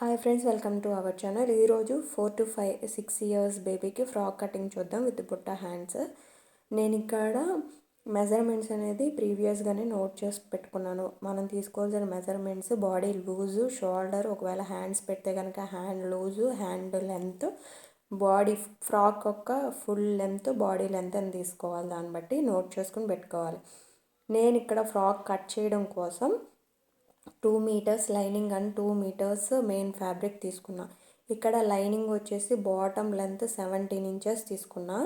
Hi friends, welcome to our channel. ఈరోజు 4 to 6 years బేబీకి frock cutting చూద్దాం with బుట్ట హ్యాండ్స్. నేను ఇక్కడ మెజర్మెంట్స్ అనేది ప్రీవియస్గానే నోట్ చేసి పెట్టుకున్నాను. మనం తీసుకోవాల్సిన మెజర్మెంట్స్ బాడీ లూజు, షోల్డర్, ఒకవేళ హ్యాండ్స్ పెడితే కనుక hand loose, hand length, body frock యొక్క ఫుల్ లెంత్, బాడీ లెంత్ అని తీసుకోవాలి. దాన్ని బట్టి నోట్ చేసుకుని పెట్టుకోవాలి. నేను ఇక్కడ ఫ్రాక్ కట్ చేయడం కోసం 2 meters lining and 2 meters main fabric తీసుకున్నా. ఇక్కడ లైనింగ్ వచ్చేసి బాటమ్ లెంత్ 17 inches తీసుకున్నా.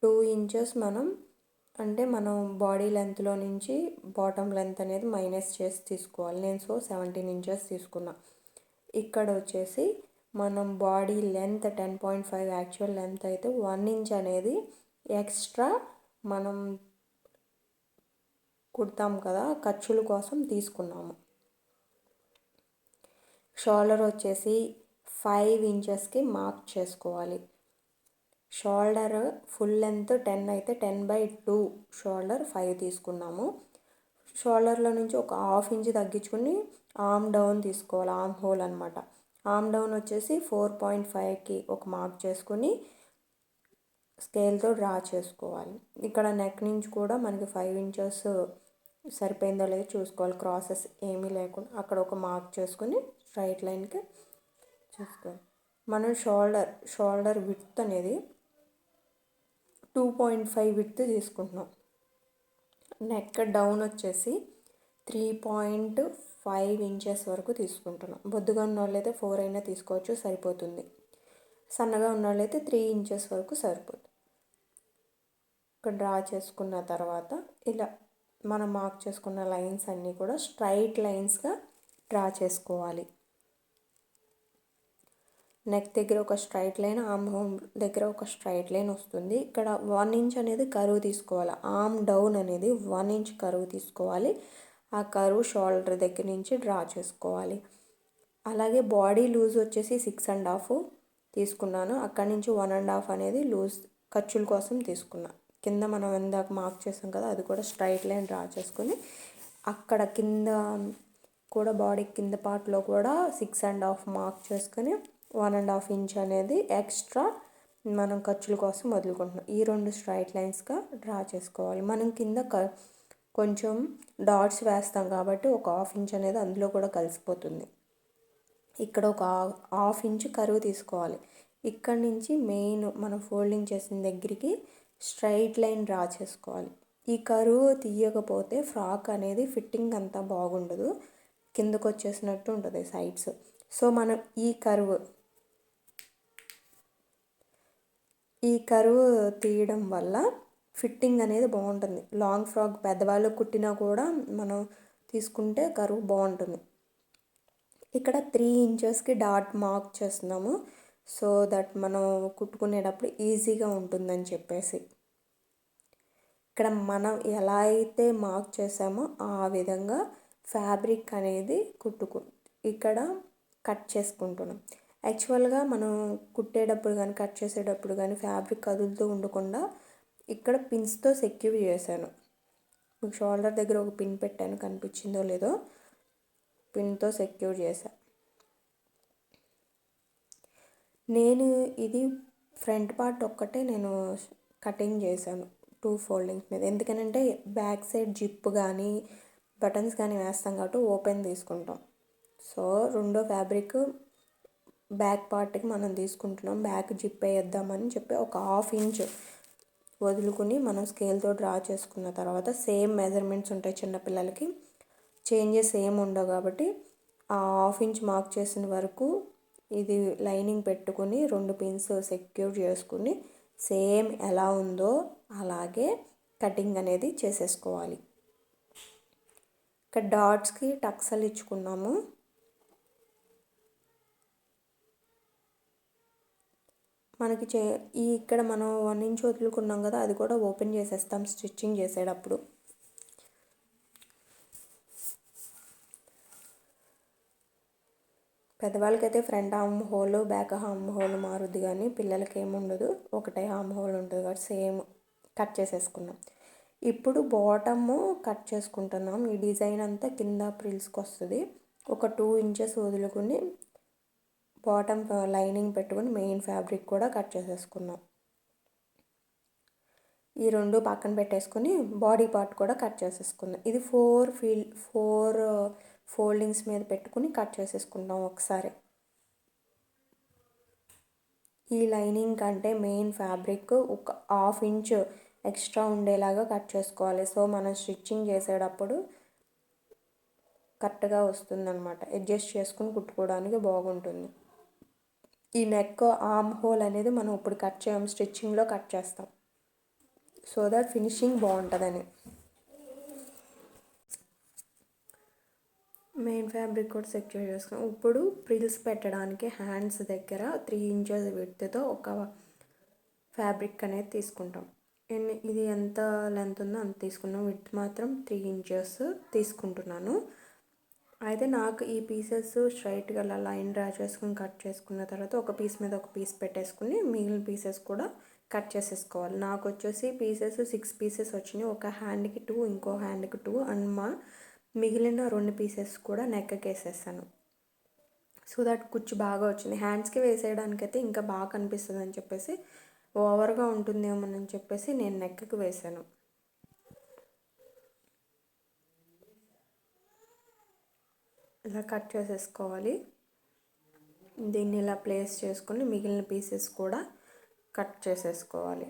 2 inches మనం బాడీ లెంత్లో నుంచి బాటమ్ లెంత్ అనేది మైనస్ చేసి తీసుకోవాలి. నేను 17 inches తీసుకున్నా. ఇక్కడ వచ్చేసి మనం బాడీ లెంత్ 10.5 యాక్చువల్ లెంత్ అయితే 1 inch అనేది ఎక్స్ట్రా మనం కుడతాం కదా, ఖర్చుల కోసం తీసుకున్నాము. షోల్డర్ వచ్చేసి 5 inchesకి మార్క్ చేసుకోవాలి. షోల్డర్ ఫుల్ లెంత్ 10 అయితే 10/2 షోల్డర్ 5 తీసుకున్నాము. షోల్డర్లో నుంచి ఒక 1/2 inch తగ్గించుకుని ఆర్మ్ డౌన్ తీసుకోవాలి, ఆర్మ్ హోల్ అనమాట. ఆర్మ్ డౌన్ వచ్చేసి 4.5కి ఒక మార్క్ చేసుకుని స్కేల్తో డ్రా చేసుకోవాలి. ఇక్కడ నెక్ నుంచి కూడా మనకి 5 inches సరిపోయిందో లేదో చూసుకోవాలి, క్రాసెస్ ఏమీ లేకుండా అక్కడ ఒక మార్క్ చేసుకుని స్ట్రైట్ లైన్కి చూసుకోవాలి. మనం షోల్డర్ విడ్త్ అనేది 2.5 విడ్త్ తీసుకుంటున్నాం. నెక్ డౌన్ వచ్చేసి 3.5 inches వరకు తీసుకుంటున్నాం. బొద్దుగా ఉన్న వాళ్ళైతే 4 అయినా తీసుకోవచ్చు, సరిపోతుంది. సన్నగా ఉన్న వాళ్ళైతే 3 inches వరకు సరిపోతుంది. ఇక్కడ డ్రా చేసుకున్న తర్వాత ఇలా మనం మార్క్ చేసుకున్న లైన్స్ అన్నీ కూడా స్ట్రైట్ లైన్స్గా డ్రా చేసుకోవాలి. నెక్ దగ్గర ఒక స్ట్రైట్ లైన్, ఆర్మ్ హోల్ దగ్గర ఒక స్ట్రైట్ లైన్ వస్తుంది. ఇక్కడ 1 inch అనేది కరువు తీసుకోవాలి. ఆర్మ్ డౌన్ అనేది 1 inch కరువు తీసుకోవాలి. ఆ కరువు షోల్డర్ దగ్గర నుంచి డ్రా చేసుకోవాలి. అలాగే బాడీ లూజ్ వచ్చేసి 6.5 తీసుకున్నాను. అక్కడి నుంచి 1.5 అనేది లూజ్ ఖర్చుల కోసం తీసుకున్నా. కింద మనం ఇందాక మార్క్ చేసాం కదా, అది కూడా స్ట్రైట్ లైన్ డ్రా చేసుకొని అక్కడ కింద కూడా బాడీ కింద పార్ట్లో కూడా 6.5 మార్క్ చేసుకొని 1.5 inch అనేది ఎక్స్ట్రా మనం ఖర్చుల కోసం వదులుకుంటున్నాం. ఈ 2 స్ట్రైట్ లైన్స్గా డ్రా చేసుకోవాలి. మనం కింద కొంచెం డాట్స్ వేస్తాం కాబట్టి ఒక 1/2 inch అనేది అందులో కూడా కలిసిపోతుంది. ఇక్కడ ఒక 1/2 inch కరువు తీసుకోవాలి. ఇక్కడ నుంచి మెయిన్ మనం ఫోల్డింగ్ చేసిన దగ్గరికి స్ట్రైట్ లైన్ డ్రా చేసుకోవాలి. ఈ కరువు తీయకపోతే ఫ్రాక్ అనేది ఫిట్టింగ్ అంతా బాగుండదు, కిందకు వచ్చేసినట్టు ఉంటుంది సైడ్స్. సో మనం ఈ కరువు తీయడం వల్ల ఫిట్టింగ్ అనేది బాగుంటుంది. లాంగ్ ఫ్రాక్ పెద్దవాళ్ళు కుట్టినా కూడా మనం తీసుకుంటే కరువు బాగుంటుంది. ఇక్కడ 3 inchesకి డాట్ మార్క్ చేస్తున్నాము, సో దట్ మనం కుట్టుకునేటప్పుడు ఈజీగా ఉంటుందని చెప్పేసి. ఇక్కడ మనం ఎలా అయితే మార్క్ చేసామో ఆ విధంగా ఫ్యాబ్రిక్ అనేది ఇక్కడ కట్ చేసుకుంటున్నాం. యాక్చువల్గా మనం కుట్టేటప్పుడు కానీ కట్ చేసేటప్పుడు కానీ ఫ్యాబ్రిక్ కదులుతూ ఉండకుండా ఇక్కడ పిన్స్తో సెక్యూర్ చేశాను. మీకు షోల్డర్ దగ్గర ఒక పిన్ పెట్టాను, కనిపించిందో లేదో, పిన్తో సెక్యూర్ చేశాను. నేను ఇది ఫ్రంట్ పార్ట్ ఒక్కటే నేను కటింగ్ చేశాను 2 foldings మీద. ఎందుకనంటే బ్యాక్ సైడ్ జిప్ కానీ బటన్స్ కానీ వేస్తాం కాబట్టి ఓపెన్ తీసుకుంటాం. సో రెండో ఫ్యాబ్రిక్ బ్యాక్ పార్ట్కి మనం తీసుకుంటున్నాం. బ్యాక్ జిప్ వేద్దామని చెప్పి ఒక 1/2 inch వదులుకుని మనం స్కేల్తో డ్రా చేసుకున్న తర్వాత సేమ్ మెజర్మెంట్స్ ఉంటాయి చిన్నపిల్లలకి, చేంజెస్ ఏమి ఉండవు కాబట్టి ఆ 1/2 inch మార్క్ చేసిన వరకు ఇది లైనింగ్ పెట్టుకుని 2 పిన్స్ సెక్యూర్ చేసుకుని సేమ్ ఎలా ఉందో అలాగే కటింగ్ అనేది చేసేసుకోవాలి. ఇక్కడ డాట్స్కి టక్సలు ఇచ్చుకున్నాము. మనకి ఇక్కడ మనం 1 inch వదులుకున్నాం కదా, అది కూడా ఓపెన్ చేసేస్తాం స్టిచ్చింగ్ చేసేటప్పుడు. పెద్దవాళ్ళకైతే front arm hole back arm hole మారుద్ది, కానీ పిల్లలకి ఏముండదు, ఒకటే ఆర్మ్ హోల్ ఉంటుంది కాబట్టి సేమ్ కట్ చేసేసుకున్నాం. ఇప్పుడు బాటమ్ కట్ చేసుకుంటున్నాం. ఈ డిజైన్ అంతా కింద ప్రిల్స్కి వస్తుంది. ఒక 2 inches వదులుకుని బాటమ్ లైనింగ్ పెట్టుకుని మెయిన్ ఫ్యాబ్రిక్ కూడా కట్ చేసేసుకున్నాం. ఈ రెండు పక్కన పెట్టేసుకుని బాడీ పార్ట్ కూడా కట్ చేసేసుకున్నాం. ఇది 4 ఫోల్డింగ్స్ మీద పెట్టుకుని కట్ చేసేసుకుంటాం ఒకసారి. ఈ లైనింగ్ కంటే మెయిన్ ఫ్యాబ్రిక్ ఒక 1/2 ఇంచ్ ఎక్స్ట్రా ఉండేలాగా కట్ చేసుకోవాలి. సో మనం స్టిచ్చింగ్ చేసేటప్పుడు కరెక్ట్గా వస్తుందన్నమాట. అడ్జస్ట్ చేసుకుని కుట్టుకోవడానికి బాగుంటుంది. ఈ నెక్ ఆర్మ్ హోల్ అనేది మనం ఇప్పుడు కట్ చేయం, స్టిచ్చింగ్లో కట్ చేస్తాం. సో దట్ ఫినిషింగ్ బాగుంటుందని. మెయిన్ ఫ్యాబ్రిక్ కూడా సెక్యూర్ చేసుకున్నాం. ఇప్పుడు ప్రిల్స్ పెట్టడానికి హ్యాండ్స్ దగ్గర 3 ఇంచెస్ విడ్త్తో ఒక ఫ్యాబ్రిక్ అనేది తీసుకుంటాం. ఇది ఎంత లెంత్ ఉందో అంత తీసుకున్నాం. విడ్త్ మాత్రం 3 ఇంచెస్ తీసుకుంటున్నాను. అయితే నాకు ఈ పీసెస్ స్ట్రైట్గా అలా లైన్ డ్రా చేసుకుని కట్ చేసుకున్న తర్వాత ఒక పీస్ మీద ఒక పీస్ పెట్టేసుకుని మిగిలిన పీసెస్ కూడా కట్ చేసేసుకోవాలి. నాకు వచ్చేసి పీసెస్ 6 పీసెస్ వచ్చినాయి. ఒక హ్యాండ్కి 2, ఇంకో హ్యాండ్కి 2 అండ్ మిగిలిన 2 పీసెస్ కూడా నెక్కి వేసేసాను. సో దట్ కుచ్చు బాగా వచ్చింది. హ్యాండ్స్కి వేసేయడానికైతే ఇంకా బాగా కనిపిస్తుంది అని చెప్పేసి, ఓవర్గా ఉంటుందేమోనని చెప్పేసి నేను నెక్కి వేసాను. ఇలా కట్ చేసేసుకోవాలి. దీన్ని ఇలా ప్లేస్ చేసుకొని మిగిలిన పీసెస్ కూడా కట్ చేసేసుకోవాలి.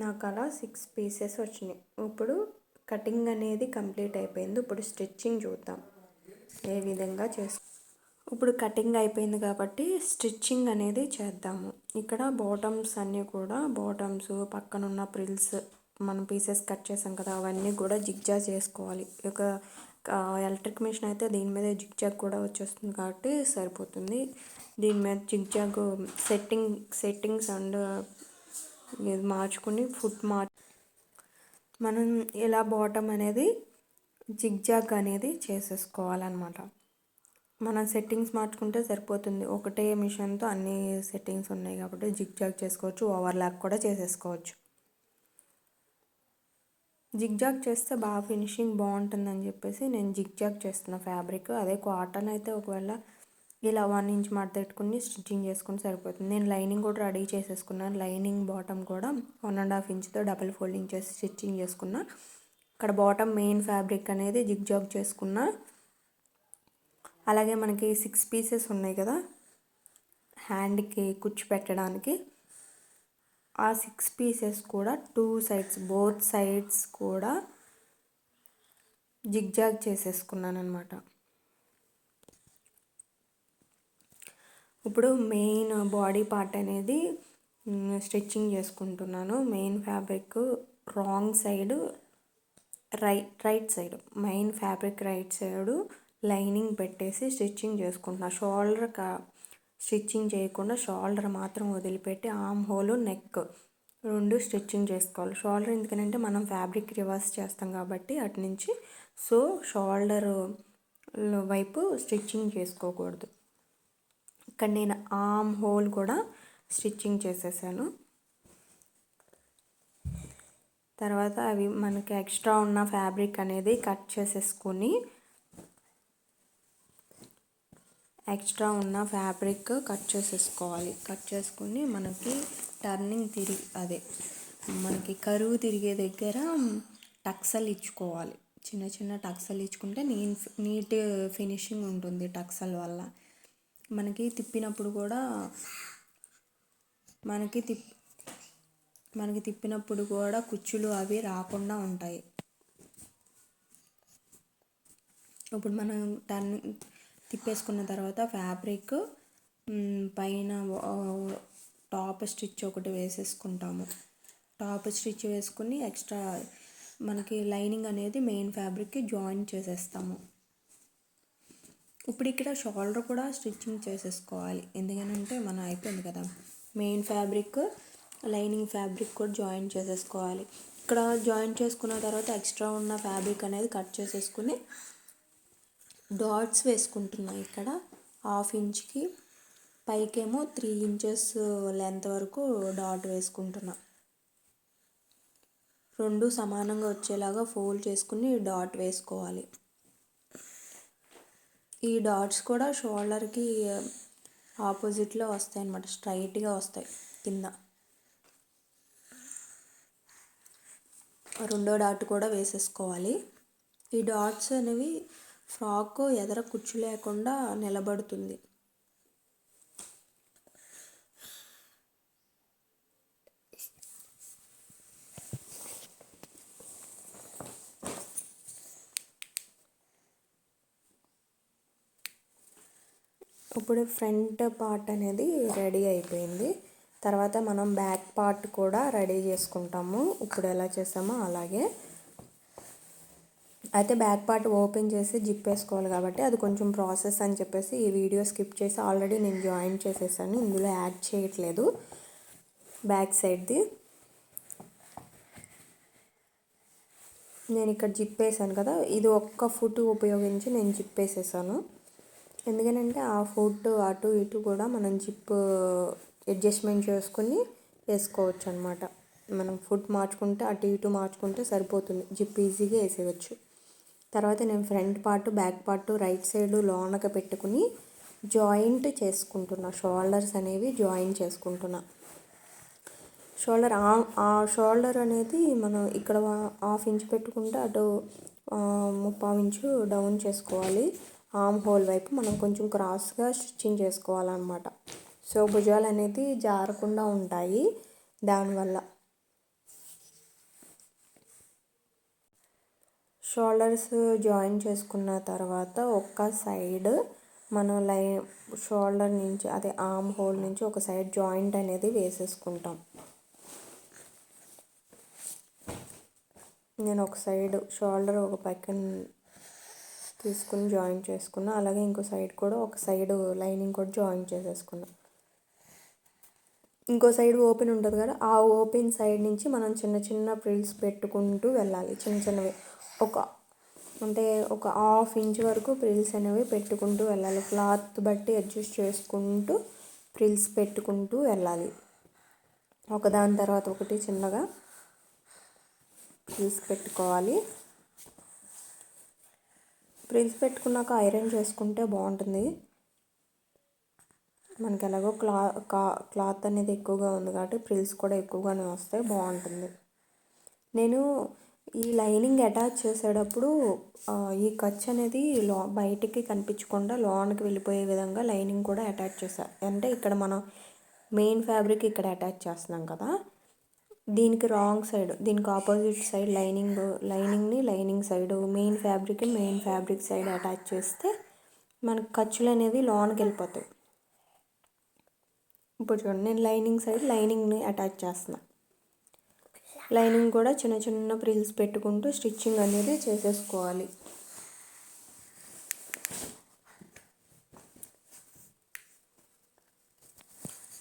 నాకు అలా 6 పీసెస్ వచ్చినాయి. ఇప్పుడు కటింగ్ అనేది కంప్లీట్ అయిపోయింది. ఇప్పుడు స్టిచ్చింగ్ చూద్దాం ఏ విధంగా ఇప్పుడు కటింగ్ అయిపోయింది కాబట్టి స్టిచ్చింగ్ అనేది చేద్దాము. ఇక్కడ బాటమ్స్ అన్నీ కూడా పక్కన ఉన్న ప్రిల్స్ మనం పీసెస్ కట్ చేసాం కదా, అవన్నీ కూడా జిగ్జాగ్ చేసుకోవాలి. ఒక ఎలక్ట్రిక్ మిషన్ అయితే దీని మీద జిగ్జాగ్ కూడా వచ్చేస్తుంది కాబట్టి సరిపోతుంది. దీని మీద జిగ్జాగ్ సెట్టింగ్స్ అండ్ ఇది మార్చుకుని మనం ఇలా బాటమ్ అనేది జిగ్జాగ్ అనేది చేసేసుకోవాలన్నమాట. మనం సెట్టింగ్స్ మార్చుకుంటే సరిపోతుంది. ఒకటే మిషన్తో అన్ని సెట్టింగ్స్ ఉన్నాయి కాబట్టి జిగ్జాగ్ చేసుకోవచ్చు, ఓవర్లాక్ కూడా చేసేసుకోవచ్చు. జిగ్జాగ్ చేస్తే బాగా ఫినిషింగ్ బాగుంటుందని చెప్పేసి నేను జిగ్జాగ్ చేస్తున్న ఫ్యాబ్రిక్. అదే కాటన్ అయితే ఒకవేళ ఇలా 1 ఇంచ్ మడతెట్టుకుని స్టిచ్చింగ్ చేసుకుని సరిపోతుంది. నేను లైనింగ్ కూడా రెడీ చేసేసుకున్నాను. లైనింగ్ బాటమ్ కూడా 1.5 ఇంచ్తో డబుల్ ఫోల్డింగ్ చేసి స్టిచ్చింగ్ చేసుకున్నా. ఇక్కడ బాటమ్ మెయిన్ ఫ్యాబ్రిక్ అనేది జిగ్జాగ్ చేసుకున్నా. అలాగే మనకి 6 పీసెస్ ఉన్నాయి కదా హ్యాండ్కి కుచ్చు పెట్టడానికి, ఆ 6 పీసెస్ కూడా 2 సైడ్స్ బోత్ సైడ్స్ కూడా జిగ్జాగ్ చేసేసుకున్నాను అనమాట. ఇప్పుడు మెయిన్ బాడీ పార్ట్ అనేది స్టిచ్చింగ్ చేసుకుంటున్నాను. Main fabric wrong side right side main fabric right side lining పెట్టేసి స్టిచ్చింగ్ చేసుకుంటున్నాను. షోల్డర్ స్టిచ్చింగ్ చేయకుండా షోల్డర్ మాత్రం వదిలిపెట్టి ఆర్మ్ హోల్ నెక్ 2 స్టిచ్చింగ్ చేసుకోవాలి. షోల్డర్ ఎందుకంటే మనం ఫ్యాబ్రిక్ రివర్స్ చేస్తాం కాబట్టి అటు నుంచి, సో షోల్డర్ వైపు స్టిచ్చింగ్ చేసుకోకూడదు. ఇక్కడ నేను ఆర్మ్ హోల్ కూడా స్టిచ్చింగ్ చేసేసాను. తర్వాత అవి మనకి ఎక్స్ట్రా ఉన్న ఫ్యాబ్రిక్ అనేది కట్ చేసేసుకొని కట్ చేసుకుని మనకి టర్నింగ్ మనకి కరువు తిరిగే దగ్గర టక్సల్ ఇచ్చుకోవాలి. చిన్న చిన్న టక్సల్ ఇచ్చుకుంటే నీట్ ఫినిషింగ్ ఉంటుంది. టక్సల్ వల్ల మనకి తిప్పినప్పుడు కూడా కుచ్చులు అవి రాకుండా ఉంటాయి. ఇప్పుడు మనం తిప్పేసుకున్న తర్వాత ఫ్యాబ్రిక్ పైన టాప్ స్టిచ్ ఒకటి వేసేసుకుంటాము. టాప్ స్టిచ్ వేసుకుని ఎక్స్ట్రా మనకి లైనింగ్ అనేది మెయిన్ ఫ్యాబ్రిక్కి జాయిన్ చేసేస్తాము. ఇప్పుడు ఇక్కడ షోల్డర్ కూడా స్టిచ్చింగ్ చేసేసుకోవాలి. ఎందుకంటే మనం అయిపోయింది కదా, మెయిన్ ఫ్యాబ్రిక్ లైనింగ్ ఫ్యాబ్రిక్ కూడా జాయిన్ చేసేసుకోవాలి. ఇక్కడ జాయిన్ చేసుకున్న తర్వాత ఎక్స్ట్రా ఉన్న ఫ్యాబ్రిక్ అనేది కట్ చేసేసుకుని డాట్స్ వేసుకుంటున్నాను. ఇక్కడ 1/2 ఇంచ్కి పైకేమో 3 ఇంచెస్ లెంత్ వరకు డాట్ వేసుకుంటున్నా. రెండు సమానంగా వచ్చేలాగా ఫోల్డ్ చేసుకుని డాట్ వేసుకోవాలి. ఈ డాట్స్ కూడా షోల్డర్కి ఆపోజిట్లో వస్తాయి అన్నమాట, స్ట్రైట్గా వస్తాయి కింద. రెండో డాట్ కూడా వేసేసుకోవాలి. ఈ డాట్స్ అనేవి ఫ్రాక్ ఎదర కుచ్చు లేకుండా నిలబడుతుంది. ఇప్పుడు ఫ్రంట్ పార్ట్ అనేది రెడీ అయిపోయింది. తర్వాత మనం బ్యాక్ పార్ట్ కూడా రెడీ చేసుకుంటాము. ఇప్పుడు ఎలా చేసామో అలాగే. అయితే బ్యాక్ పార్ట్ ఓపెన్ చేసి జిప్ వేసుకోవాలి కాబట్టి అది కొంచెం ప్రాసెస్ అని చెప్పేసి ఈ వీడియో స్కిప్ చేసి ఆల్రెడీ నేను జాయిన్ చేసేసాను, ఇందులో యాడ్ చేయట్లేదు బ్యాక్ సైడ్ది. నేను ఇక్కడ జిప్ వేసాను కదా, ఇది ఒక్క ఫుట్ ఉపయోగించి నేను జిప్ వేసేసాను. ఎందుకంటే ఆ ఫుట్ అటు ఇటు కూడా మనం జిప్ అడ్జస్ట్మెంట్ చేసుకుని వేసుకోవచ్చు అనమాట. మనం ఫుట్ మార్చుకుంటే అటు ఇటు మార్చుకుంటే సరిపోతుంది, జిప్ ఈజీగా వేసేయచ్చు. తర్వాత నేను front part back part right side లోనక పెట్టుకుని జాయింట్ చేసుకుంటున్నా. షోల్డర్స్ అనేవి జాయిన్ చేసుకుంటున్నా. ఆ షోల్డర్ అనేది మనం ఇక్కడ 1/2 ఇంచ్ పెట్టుకుంటే అటు 3/4 ఇంచు డౌన్ చేసుకోవాలి. ఆర్మ్ హోల్ వైపు మనం కొంచెం క్రాస్గా స్టిచ్చింగ్ చేసుకోవాలన్నమాట. సో భుజాలు అనేది జారకుండా ఉంటాయి దానివల్ల. షోల్డర్స్ జాయిన్ చేసుకున్న తర్వాత ఒక్క సైడ్ మనం షోల్డర్ నుంచి అదే ఆర్మ్ హోల్ నుంచి ఒక సైడ్ జాయింట్ అనేది వేసేసుకుంటాం. నేను ఒక సైడ్ షోల్డర్ ఒక పక్కన తీసుకుని జాయింట్ చేసుకున్నా, అలాగే ఇంకో సైడ్ కూడా ఒక సైడ్ లైనింగ్ కూడా జాయింట్ చేసేసుకున్నా. ఇంకో సైడ్ ఓపెన్ ఉంటుంది కదా, ఆ ఓపెన్ సైడ్ నుంచి మనం చిన్న చిన్న ప్రిల్స్ పెట్టుకుంటూ వెళ్ళాలి. చిన్న చిన్నవి ఒక 1/2 ఇంచ్ వరకు ప్రిల్స్ అనేవి పెట్టుకుంటూ వెళ్ళాలి. క్లాత్ బట్టి అడ్జస్ట్ చేసుకుంటూ ప్రిల్స్ పెట్టుకుంటూ వెళ్ళాలి. ఒకదాని తర్వాత ఒకటి చిన్నగా ప్రిల్స్ పెట్టుకోవాలి. ప్రిల్స్ పెట్టుకున్నాక ఐరన్ చేసుకుంటే బాగుంటుంది. మనకి ఎలాగో క్లాత్ అనేది ఎక్కువగా ఉంది కాబట్టి ప్రిల్స్ కూడా ఎక్కువగానే వస్తాయి, బాగుంటుంది. నేను ఈ లైనింగ్ అటాచ్ చేసేటప్పుడు ఈ ఖర్చు అనేది బయటికి కనిపించకుండా లోనికి వెళ్ళిపోయే విధంగా లైనింగ్ కూడా అటాచ్ చేశాను. అంటే ఇక్కడ మనం మెయిన్ ఫ్యాబ్రిక్ ఇక్కడ అటాచ్ చేస్తున్నాం కదా, దీనికి రాంగ్ సైడ్, దీనికి opposite side lining side main fabric side attach చేస్తే మనకు ఖర్చులు అనేవి లోనికి వెళ్ళిపోతాయి. ఇప్పుడు చూడండి, నేను లైనింగ్ని అటాచ్ చేస్తున్నాను. లైనింగ్ కూడా చిన్న చిన్న ప్రిల్స్ పెట్టుకుంటూ స్టిచ్చింగ్ అనేది చేసేసుకోవాలి.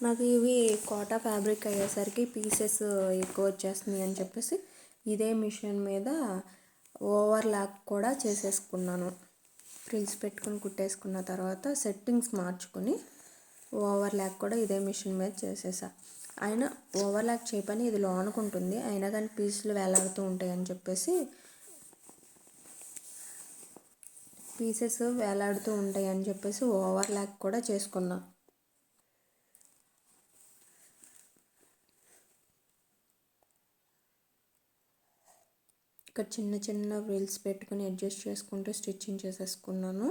నాకు ఇవి కోటా ఫ్యాబ్రిక్ అయ్యేసరికి పీసెస్ ఎక్కువ వచ్చేస్తున్నాయి అని చెప్పేసి ఇదే మిషన్ మీద ఓవర్లాక్ కూడా చేసేసుకున్నాను. ప్రిల్స్ పెట్టుకుని కుట్టేసుకున్న తర్వాత సెట్టింగ్స్ మార్చుకొని ఓవర్లాక్ కూడా ఇదే మిషన్ మీద చేసేసా. అయినా ఓవర్లాక్ చేయపని ఇది లోనుకుంటుంది, అయినా కానీ పీసులు వేలాడుతూ ఉంటాయి అని చెప్పేసి ఓవర్లాక్ కూడా చేసుకున్నా. ఇక్కడ చిన్న చిన్న ప్రిల్స్ పెట్టుకుని అడ్జస్ట్ చేసుకుంటూ స్టిచ్చింగ్ చేసేసుకున్నాను.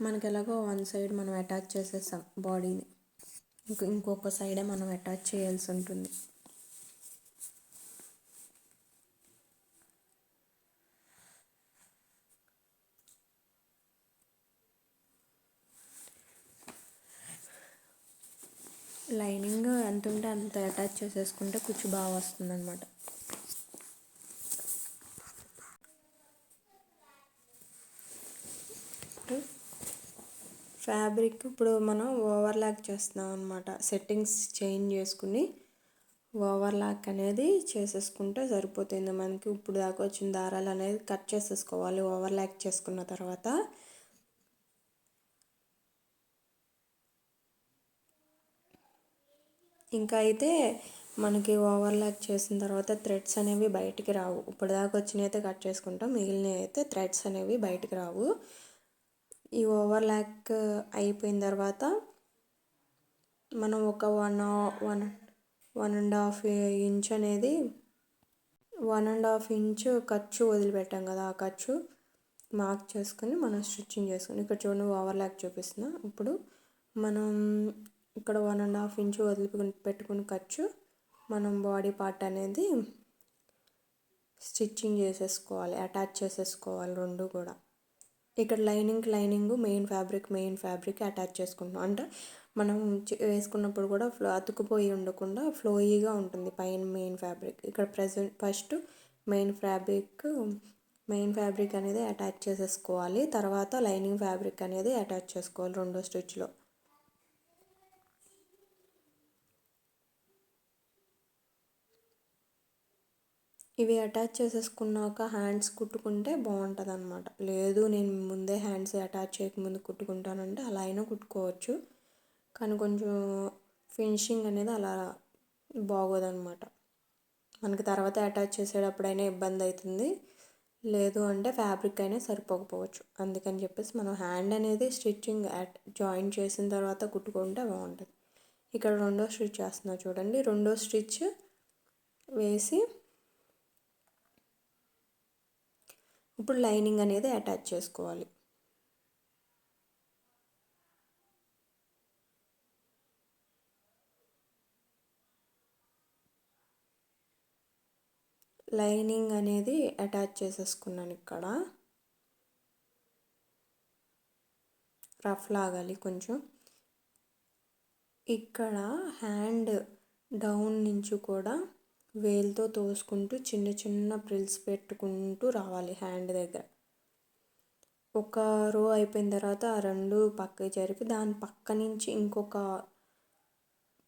మనకి ఎలాగో వన్ సైడ్ మనం అటాచ్ చేసేసాం బాడీని, ఇంకొక సైడే మనం అటాచ్ చేయాల్సి ఉంటుంది. లైనింగ్ ఎంత ఉంటే అంత అటాచ్ చేసేసుకుంటే కుచ్చు బాగా వస్తుంది అన్నమాట. ఫ్యాబ్రిక్ ఇప్పుడు మనం ఓవర్లాక్ చేస్తున్నాం అన్నమాట. సెట్టింగ్స్ చేంజ్ చేసుకుని ఓవర్లాక్ అనేది చేసేసుకుంటే సరిపోతుంది. మనకి ఇప్పుడు దాకా వచ్చిన దారాలు అనేది కట్ చేసేసుకోవాలి ఓవర్లాక్ చేసుకున్న తర్వాత. ఇంకా అయితే మనకి ఓవర్లాక్ చేసిన తర్వాత థ్రెడ్స్ అనేవి బయటికి రావు. ఇప్పుడు దాకా వచ్చినవి అయితే కట్ చేసుకుంటాం, మిగిలినవి అయితే థ్రెడ్స్ అనేవి బయటికి రావు. ఈ ఓవర్లాక్ అయిపోయిన తర్వాత మనం ఒక 1.5 ఇంచ్ అనేది 1.5 ఇంచ్ ఖర్చు వదిలిపెట్టాం కదా, ఆ ఖర్చు మార్క్ చేసుకుని మనం స్టిచ్చింగ్ చేసుకుని, ఇక్కడ చూడండి ఓవర్లాక్ చూపిస్తున్నా. ఇప్పుడు మనం ఇక్కడ 1.5 ఇంచ్ పెట్టుకుని ఖర్చు మనం బాడీ పార్ట్ అనేది స్టిచ్చింగ్ చేసేసుకోవాలి, అటాచ్ చేసేసుకోవాలి రెండు కూడా. ఇక్కడ లైనింగ్ మెయిన్ ఫ్యాబ్రిక్ అటాచ్ చేసుకుంటున్నాం. అంటే మనం వేసుకున్నప్పుడు కూడా అతుకుపోయి ఉండకుండా ఫ్లోయీగా ఉంటుంది పైన మెయిన్ ఫ్యాబ్రిక్. ఇక్కడ ఫస్ట్ మెయిన్ ఫ్యాబ్రిక్ అనేది అటాచ్ చేసేసుకోవాలి, తర్వాత లైనింగ్ ఫ్యాబ్రిక్ అనేది అటాచ్ చేసుకోవాలి రెండో స్టిచ్లో. ఇవి అటాచ్ చేసేసుకున్నాక హ్యాండ్స్ కుట్టుకుంటే బాగుంటుంది అనమాట. లేదు నేను ముందే హ్యాండ్స్ అటాచ్ చేయకముందు కుట్టుకుంటానంటే అలా అయినా కుట్టుకోవచ్చు, కానీ కొంచెం ఫినిషింగ్ అనేది అలా బాగోదన్నమాట. మనకి తర్వాత అటాచ్ చేసేటప్పుడైనా ఇబ్బంది అవుతుంది, లేదు అంటే ఫ్యాబ్రిక్ అయినా సరిపోకపోవచ్చు. అందుకని చెప్పేసి మనం హ్యాండ్ అనేది స్టిచ్చింగ్ జాయిన్ చేసిన తర్వాత కుట్టుకుంటే బాగుంటుంది. ఇక్కడ రెండో స్టిచ్ చేస్తున్నా చూడండి. రెండో స్టిచ్ వేసి ఇప్పుడు లైనింగ్ అనేది అటాచ్ చేసుకోవాలి. లైనింగ్ అనేది అటాచ్ చేసేసుకున్నాను. ఇక్కడ రఫ్ లాగాలి కొంచెం. ఇక్కడ హ్యాండ్ డౌన్ నుంచి కూడా వేలుతో తోసుకుంటూ చిన్న చిన్న ప్రిల్స్ పెట్టుకుంటూ రావాలి హ్యాండ్ దగ్గర. ఒక రో అయిపోయిన తర్వాత ఆ రెండు పక్కకి జరిపి దాని పక్క నుంచి ఇంకొక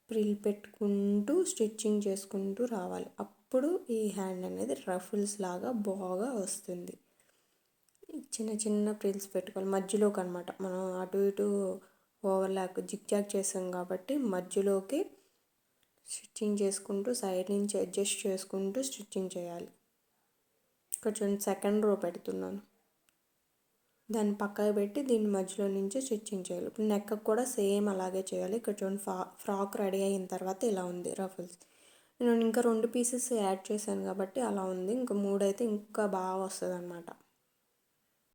ప్రిల్ పెట్టుకుంటూ స్టిచ్చింగ్ చేసుకుంటూ రావాలి. అప్పుడు ఈ హ్యాండ్ అనేది రఫుల్స్ లాగా బాగా వస్తుంది. చిన్న చిన్న ప్రిల్స్ పెట్టుకోవాలి మధ్యలోకి అనమాట. మనం అటు ఇటు ఓవర్లాక్ జిగ్జాగ్ చేసాం కాబట్టి మధ్యలోకి స్టిచ్చింగ్ చేసుకుంటూ సైడ్ నుంచి అడ్జస్ట్ చేసుకుంటూ స్టిచ్చింగ్ చేయాలి. కొంచెం సెకండ్ రో పెడుతున్నాను, దాన్ని పక్కకు పెట్టి దీన్ని మధ్యలో నుంచి స్టిచ్చింగ్ చేయాలి. ఇప్పుడు నెక్ కూడా సేమ్ అలాగే చేయాలి. ఇక్కడ చూడండి ఫ్రాక్ రెడీ అయిన తర్వాత ఇలా ఉంది రఫుల్స్. నేను ఇంకా 2 పీసెస్ యాడ్ చేశాను కాబట్టి అలా ఉంది, ఇంకా 3 అయితే ఇంకా బాగా వస్తుంది అనమాట.